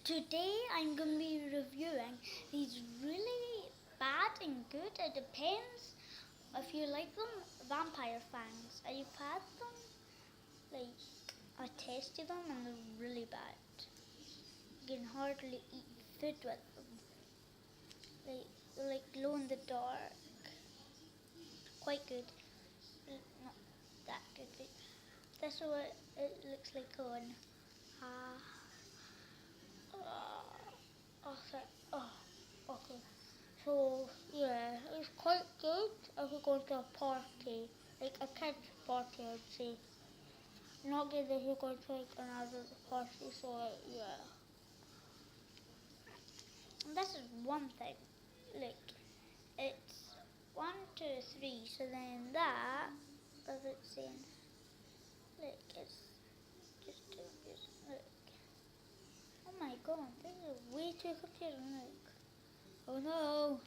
Today I'm going to be reviewing these really bad and good. It depends if you like them. Vampire fangs. I've had them. I tasted them and they're really bad. You can hardly eat food with them. They're like glow in the dark. Quite good. Not that good, but this is what it looks like on. Okay. Okay. So yeah, it's quite good if you go to a party, like a kid's party, I'd say. Not good if you go to like another party. So yeah, and this is one thing. Like it's 1, 2, 3. So then that does it saying like it's just look. Oh my god, this is way too confusing. Look. Oh no.